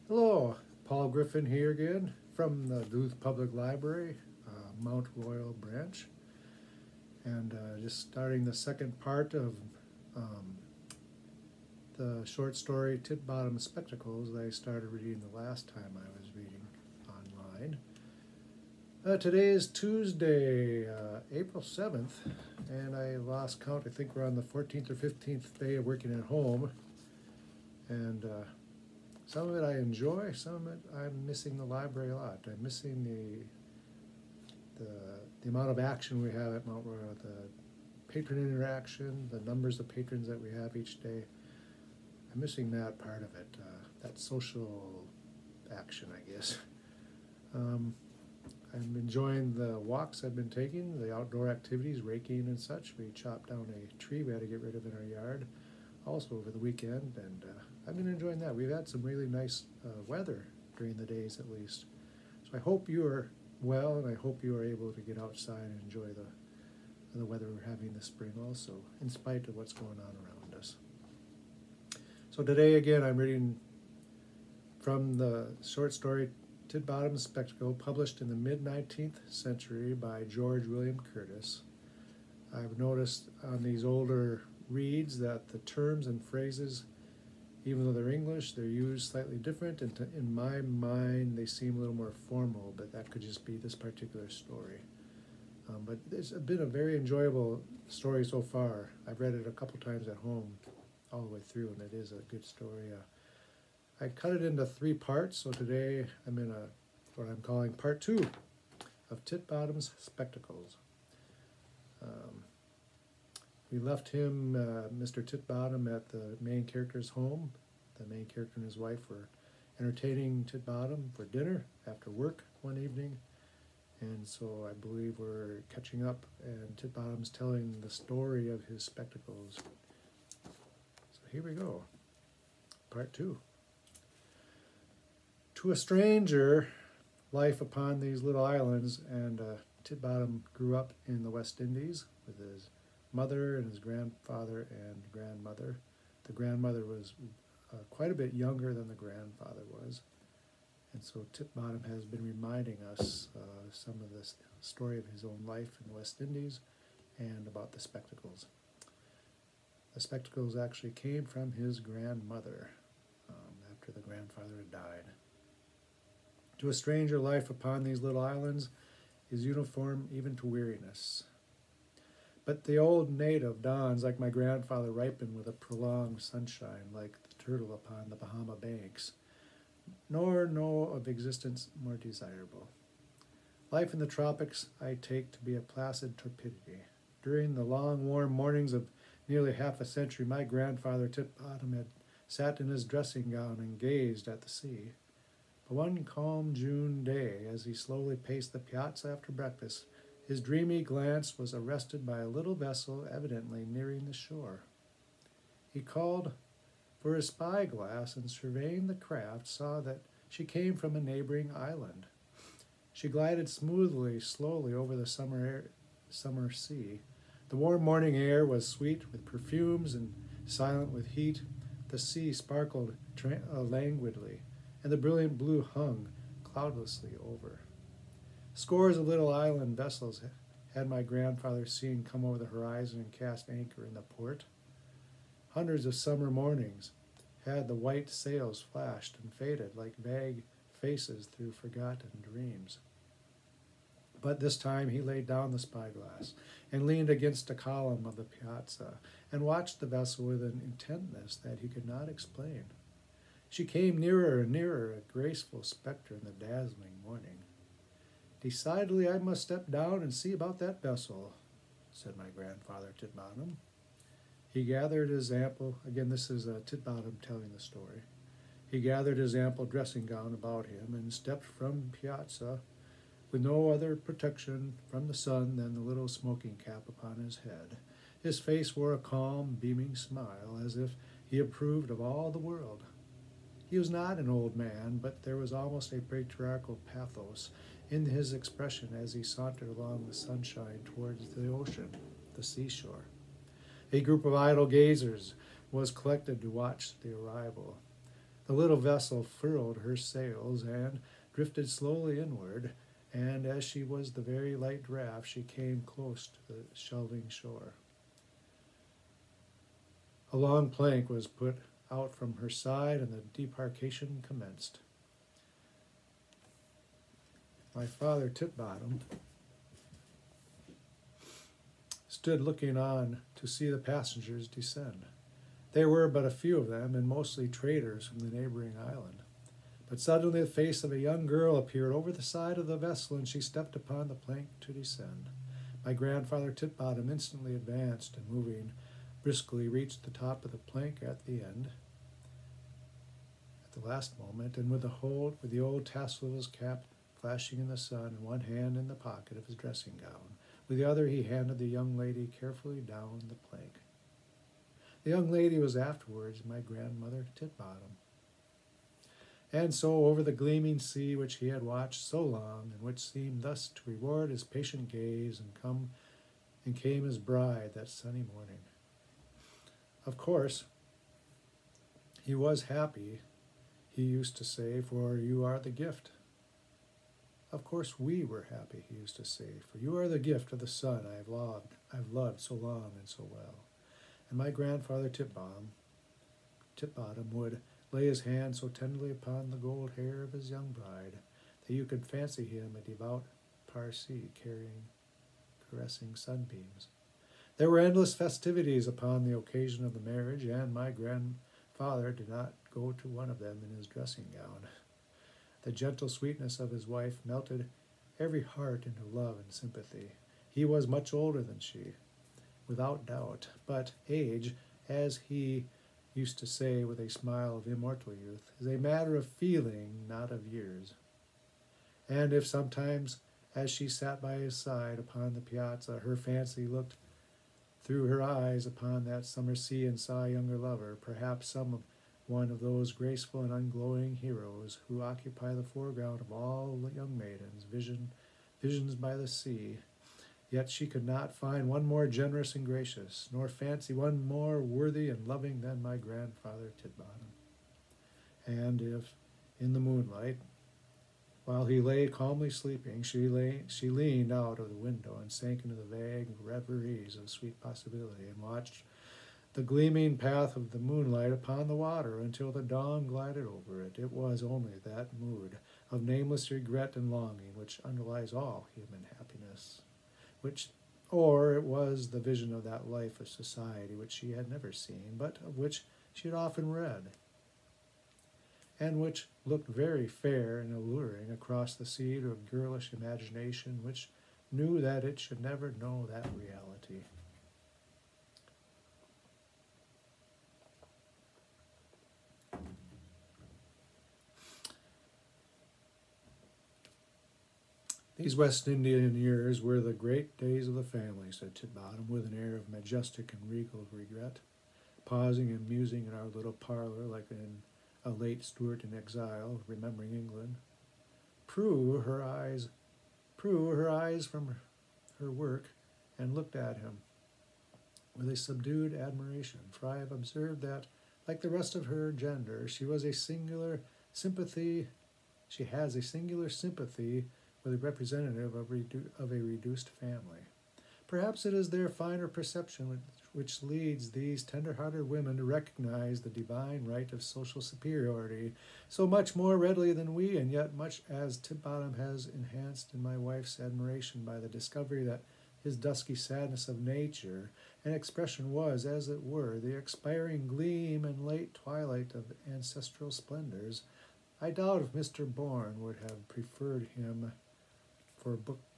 Hello, Paul Griffin here again from the Duluth Public Library, Mount Royal branch, and just starting the second part of um, the short story Titbottom Spectacles that I started reading the last time I was reading online. Today is Tuesday, April 7th, and I lost count. I think we're on the 14th or 15th day of working at home, and some of it I enjoy, some of it I'm missing the library a lot. I'm missing the amount of action we have at Mount Royal, the patron interaction, the numbers of patrons that we have each day. I'm missing that part of it, that social action, I guess. I'm enjoying the walks I've been taking, the outdoor activities, raking and such. We chopped down a tree we had to get rid of in our yard also over the weekend, and I've been enjoying that. We've had some really nice weather during the days at least. So I hope you are well, and I hope you are able to get outside and enjoy the weather we're having this spring also, in spite of what's going on around us. So today again I'm reading from the short story Titbottom Spectacle, published in the mid-19th century by George William Curtis. I've noticed on these older reads that the terms and phrases, even though they're English, they're used slightly different, and in my mind they seem a little more formal, but that could just be this particular story. But it's been a very enjoyable story so far. I've read it a couple times at home all the way through, and it is a good story. I cut it into 3 parts, so today I'm in what I'm calling part 2 of Titbottom's Spectacles. We left him, Mr. Titbottom, at the main character's home. The main character and his wife were entertaining Titbottom for dinner after work one evening, and so I believe we're catching up, and Titbottom's telling the story of his spectacles. So here we go, part 2. To a stranger, life upon these little islands, and Titbottom grew up in the West Indies with his mother and his grandfather and grandmother. The grandmother was quite a bit younger than the grandfather was, and so Titbottom has been reminding us some of the story of his own life in the West Indies and about the spectacles. The spectacles actually came from his grandmother after the grandfather had died. To a stranger, life upon these little islands is uniform even to weariness. But the old native dawns like my grandfather ripened with a prolonged sunshine, like the turtle upon the Bahama banks, nor know of existence more desirable. Life in the tropics I take to be a placid torpidity. During the long warm mornings of nearly half a century, my grandfather Titbottom had sat in his dressing gown and gazed at the sea. But one calm June day, as he slowly paced the piazza after breakfast, his dreamy glance was arrested by a little vessel evidently nearing the shore. He called for his spyglass, and surveying the craft saw that she came from a neighboring island. She glided slowly over the summer sea. The warm morning air was sweet with perfumes and silent with heat. The sea sparkled languidly, and the brilliant blue hung cloudlessly over. Scores of little island vessels had my grandfather seen come over the horizon and cast anchor in the port. Hundreds of summer mornings had the white sails flashed and faded like vague faces through forgotten dreams. But this time he laid down the spyglass and leaned against a column of the piazza and watched the vessel with an intentness that he could not explain. She came nearer and nearer, a graceful specter in the dazzling morning. "Decidedly I must step down and see about that vessel," said my grandfather Titbottom. He gathered his ample, again this is Titbottom telling the story, he gathered his ample dressing gown about him and stepped from piazza with no other protection from the sun than the little smoking cap upon his head. His face wore a calm, beaming smile, as if he approved of all the world. He was not an old man, but there was almost a patriarchal pathos in his expression as he sauntered along the sunshine towards the ocean, the seashore. A group of idle gazers was collected to watch the arrival. The little vessel furled her sails and drifted slowly inward, and as she was the very light draft, she came close to the shelving shore. A long plank was put out from her side, and the debarkation commenced. My father, Titbottom, stood looking on to see the passengers descend. There were but a few of them, and mostly traders from the neighboring island. But suddenly the face of a young girl appeared over the side of the vessel, and she stepped upon the plank to descend. My grandfather Titbottom instantly advanced, and moving briskly reached the top of the plank at the end, at the last moment, and with the old tassel of his cap flashing in the sun, and one hand in the pocket of his dressing gown, with the other he handed the young lady carefully down the plank. The young lady was afterwards my grandmother Titbottom. And so over the gleaming sea which he had watched so long, and which seemed thus to reward his patient gaze, and came his bride that sunny morning. Of course, he was happy, he used to say, for you are the gift. Of course we were happy, he used to say, for you are the gift of the son I've loved so long and so well. And my grandfather Titbottom would lay his hand so tenderly upon the gold hair of his young bride that you could fancy him a devout Parsee caressing sunbeams. There were endless festivities upon the occasion of the marriage, and my grandfather did not go to one of them in his dressing gown. The gentle sweetness of his wife melted every heart into love and sympathy. He was much older than she, without doubt, but age, as he used to say with a smile of immortal youth, is a matter of feeling, not of years. And if sometimes, as she sat by his side upon the piazza, her fancy looked through her eyes upon that summer sea and saw a younger lover, perhaps one of those graceful and unglowing heroes who occupy the foreground of all the young maidens, visions by the sea, yet she could not find one more generous and gracious, nor fancy one more worthy and loving than my grandfather Titbottom. And if, in the moonlight, while he lay calmly sleeping, she leaned out of the window and sank into the vague reveries of sweet possibility, and watched the gleaming path of the moonlight upon the water until the dawn glided over it. It was only that mood of nameless regret and longing which underlies all human happiness, or it was the vision of that life of society which she had never seen, but of which she had often read, and which looked very fair and alluring across the sea to a girlish imagination which knew that it should never know that reality. These West Indian years were the great days of the family, said Titbottom, with an air of majestic and regal regret, pausing and musing in our little parlor like a late Stuart in exile, remembering England. Prue her eyes from her work, and looked at him with a subdued admiration, for I have observed that, like the rest of her gender, she has a singular sympathy with a representative of a reduced family. Perhaps it is their finer perception which leads these tender-hearted women to recognize the divine right of social superiority so much more readily than we, and yet much as Titbottom has enhanced in my wife's admiration by the discovery that his dusky sadness of nature and expression was, as it were, the expiring gleam and late twilight of ancestral splendors. I doubt if Mr. Bourne would have preferred him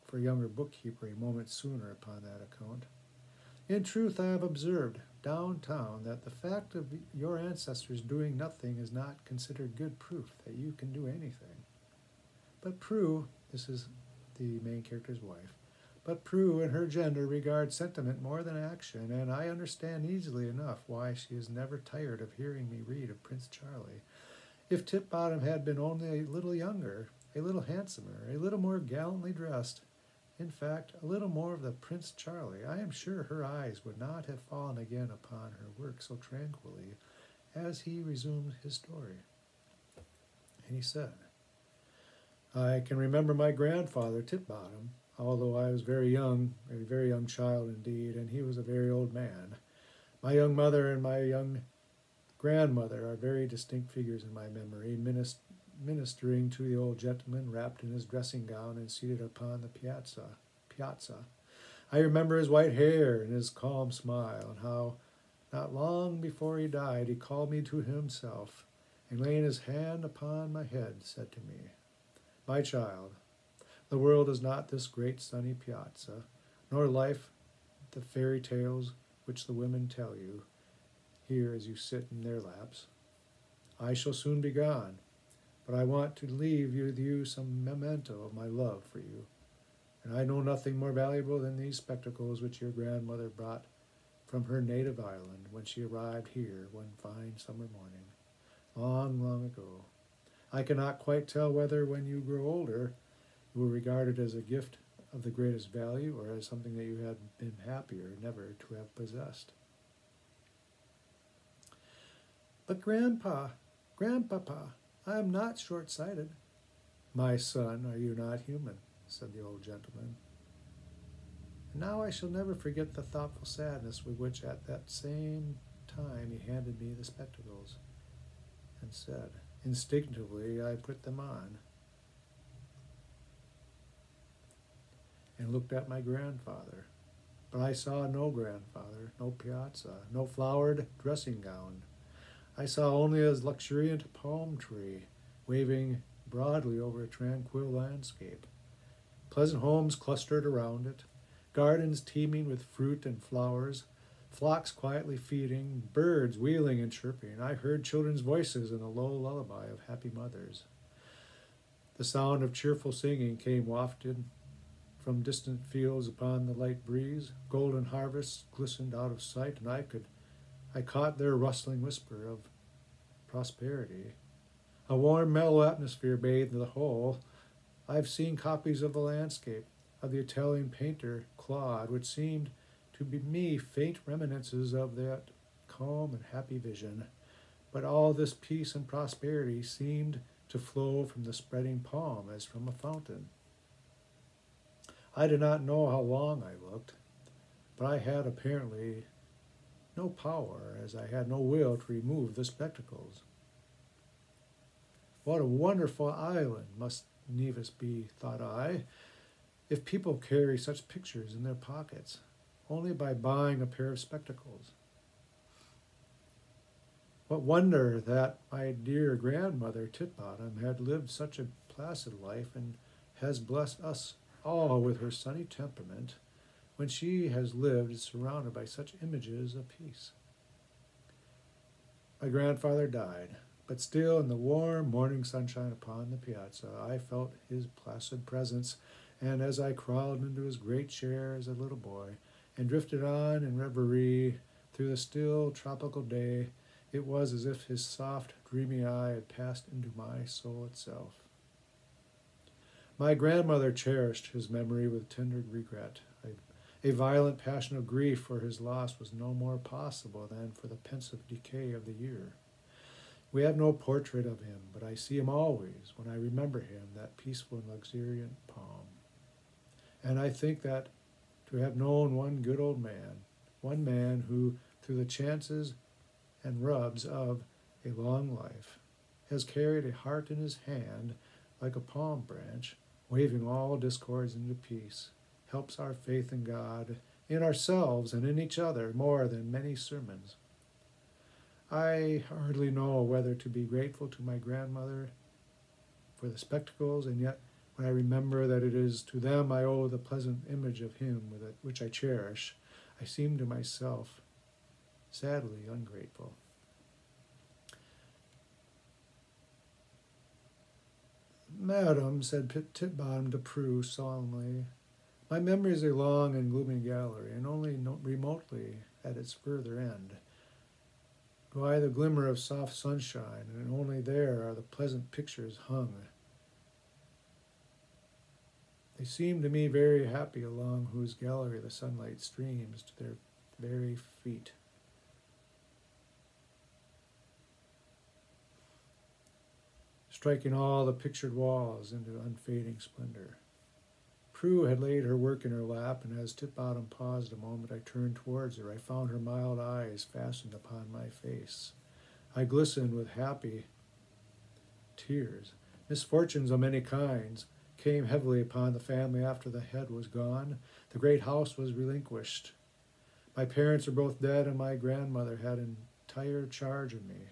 for younger bookkeeper a moment sooner upon that account. In truth, I have observed downtown that the fact of your ancestors doing nothing is not considered good proof that you can do anything. But Prue, this is the main character's wife, but Prue and her gender regard sentiment more than action, and I understand easily enough why she is never tired of hearing me read of Prince Charlie. If Titbottom had been only a little younger, a little handsomer, a little more gallantly dressed, in fact, a little more of the Prince Charlie, I am sure her eyes would not have fallen again upon her work so tranquilly as he resumed his story. And he said, I can remember my grandfather, Titbottom, although I was very young, a very young child indeed, and he was a very old man. My young mother and my young grandmother are very distinct figures in my memory, ministering to the old gentleman wrapped in his dressing gown and seated upon the piazza. I remember his white hair and his calm smile, and how, not long before he died, he called me to himself, and laying his hand upon my head, said to me, My child, the world is not this great sunny piazza, nor life the fairy tales which the women tell you here as you sit in their laps. I shall soon be gone, but I want to leave with you some memento of my love for you, and I know nothing more valuable than these spectacles which your grandmother brought from her native island when she arrived here one fine summer morning, long, long ago. I cannot quite tell whether when you grow older you will regard it as a gift of the greatest value or as something that you had been happier never to have possessed. But Grandpapa, I am not short-sighted. My son, are you not human? Said the old gentleman. And now I shall never forget the thoughtful sadness with which at that same time he handed me the spectacles and said, instinctively I put them on and looked at my grandfather. But I saw no grandfather, no piazza, no flowered dressing gown. I saw only a luxuriant palm tree waving broadly over a tranquil landscape. Pleasant homes clustered around it, gardens teeming with fruit and flowers, flocks quietly feeding, birds wheeling and chirping. I heard children's voices in a low lullaby of happy mothers. The sound of cheerful singing came wafted from distant fields upon the light breeze. Golden harvests glistened out of sight, and I caught their rustling whisper of prosperity. A warm, mellow atmosphere bathed the whole. I've seen copies of the landscape of the Italian painter Claude, which seemed to be me faint reminiscences of that calm and happy vision. But all this peace and prosperity seemed to flow from the spreading palm as from a fountain. I did not know how long I looked, but I had apparently no power, as I had no will to remove the spectacles. What a wonderful island must Nevis be, thought I, if people carry such pictures in their pockets, only by buying a pair of spectacles. What wonder that my dear grandmother Titbottom had lived such a placid life and has blessed us all with her sunny temperament, when she has lived surrounded by such images of peace. My grandfather died, but still in the warm morning sunshine upon the piazza I felt his placid presence, and as I crawled into his great chair as a little boy and drifted on in reverie through the still tropical day, it was as if his soft, dreamy eye had passed into my soul itself. My grandmother cherished his memory with tender regret. A violent passion of grief for his loss was no more possible than for the pensive decay of the year. We have no portrait of him, but I see him always when I remember him, that peaceful and luxuriant palm. And I think that to have known one good old man, one man who, through the chances and rubs of a long life, has carried a heart in his hand like a palm branch, waving all discords into peace, helps our faith in God, in ourselves, and in each other more than many sermons. I hardly know whether to be grateful to my grandmother for the spectacles, and yet when I remember that it is to them I owe the pleasant image of him which I cherish, I seem to myself sadly ungrateful. Madam, said Titbottom to Prue solemnly, my memory is a long and gloomy gallery, and only remotely at its further end do I the glimmer of soft sunshine, and only there are the pleasant pictures hung. They seem to me very happy along whose gallery the sunlight streams to their very feet. striking all the pictured walls into unfading splendor. Prue had laid her work in her lap, and as Titbottom paused a moment, I turned towards her. I found her mild eyes fastened upon my face. I glistened with happy tears. Misfortunes of many kinds came heavily upon the family after the head was gone. The great house was relinquished. My parents are both dead, and my grandmother had entire charge of me.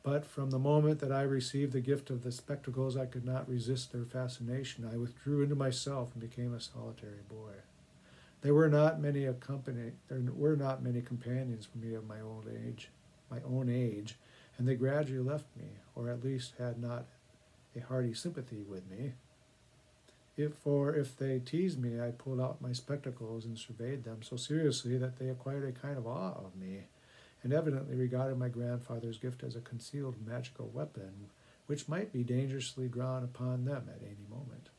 But from the moment that I received the gift of the spectacles, I could not resist their fascination. I withdrew into myself and became a solitary boy. There were not many companions for me of my own age, and they gradually left me, or at least had not a hearty sympathy with me. If they teased me, I pulled out my spectacles and surveyed them so seriously that they acquired a kind of awe of me, and evidently regarded my grandfather's gift as a concealed magical weapon which might be dangerously drawn upon them at any moment.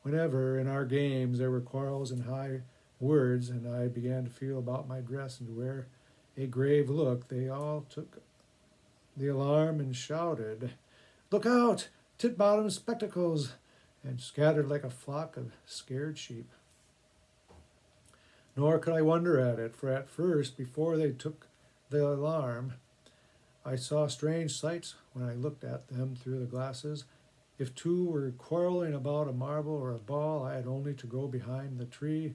Whenever in our games there were quarrels and high words, and I began to feel about my dress and to wear a grave look, they all took the alarm and shouted, "Look out! Titbottom's spectacles!" and scattered like a flock of scared sheep. Nor could I wonder at it, for at first, before they took the alarm, I saw strange sights when I looked at them through the glasses. If two were quarreling about a marble or a ball, I had only to go behind a tree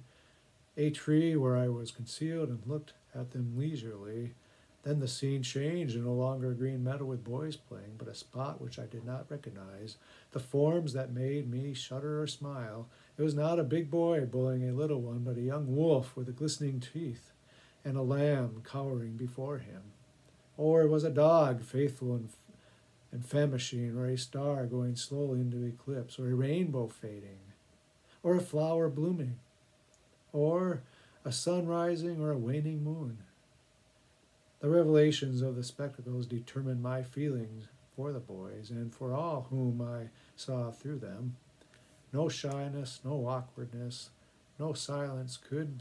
where I was concealed, and looked at them leisurely. Then the scene changed, and no longer a green meadow with boys playing, but a spot which I did not recognize. The forms that made me shudder or smile. It was not a big boy bullying a little one, but a young wolf with glistening teeth, and a lamb cowering before him. Or it was a dog, faithful and famishing, or a star going slowly into eclipse, or a rainbow fading, or a flower blooming, or a sun rising, or a waning moon. The revelations of the spectacles determined my feelings for the boys, and for all whom I saw through them. No shyness, no awkwardness, no silence could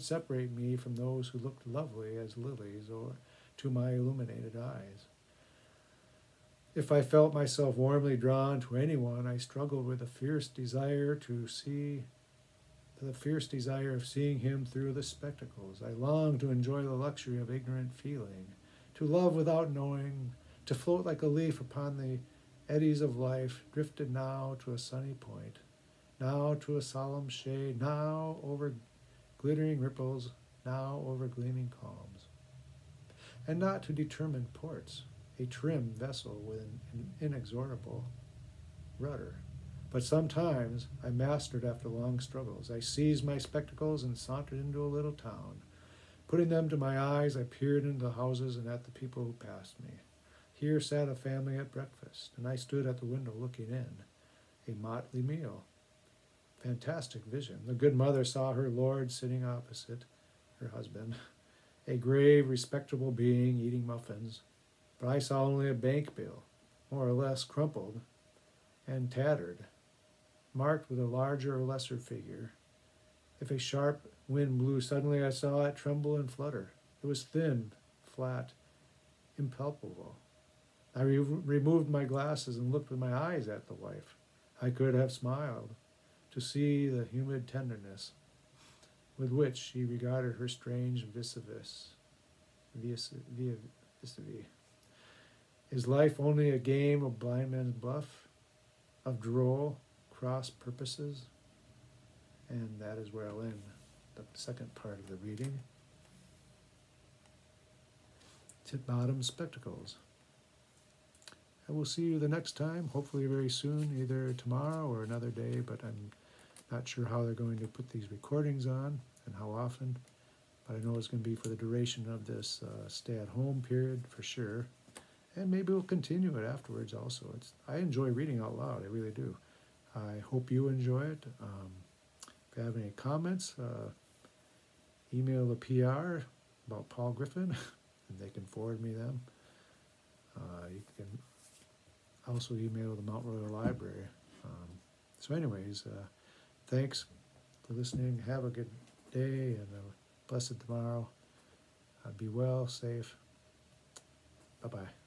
separate me from those who looked lovely as lilies or to my illuminated eyes. If I felt myself warmly drawn to anyone, I struggled with the fierce desire of seeing him through the spectacles. I longed to enjoy the luxury of ignorant feeling, to love without knowing, to float like a leaf upon the eddies of life, drifted now to a sunny point, now to a solemn shade, now over glittering ripples, now over gleaming calms, and not to determined ports, a trim vessel with an inexorable rudder. But sometimes I mastered after long struggles. I seized my spectacles and sauntered into a little town. Putting them to my eyes, I peered into the houses and at the people who passed me. Here sat a family at breakfast, and I stood at the window looking in. A motley meal. Fantastic vision. The good mother saw her lord sitting opposite her husband, a grave, respectable being eating muffins. But I saw only a bank bill, more or less crumpled and tattered, marked with a larger or lesser figure. If a sharp wind blew suddenly, I saw it tremble and flutter. It was thin, flat, impalpable. I removed my glasses and looked with my eyes at the wife. I could have smiled to see the humid tenderness with which she regarded her strange vis-a-vis. Is life only a game of blind man's bluff, of droll cross purposes? And that is where I'll end the second part of the reading. Titbottom Spectacles. I will see you the next time, hopefully very soon, either tomorrow or another day, but I'm not sure how they're going to put these recordings on and how often, but I know it's going to be for the duration of this stay-at-home period for sure, and maybe we'll continue it afterwards also. I enjoy reading out loud, I really do. I hope you enjoy it. If you have any comments, email the PR about Paul Griffin, and they can forward me them. You can also email the Mount Royal Library. So anyways, thanks for listening. Have a good day and a blessed tomorrow. Be well, safe. Bye-bye.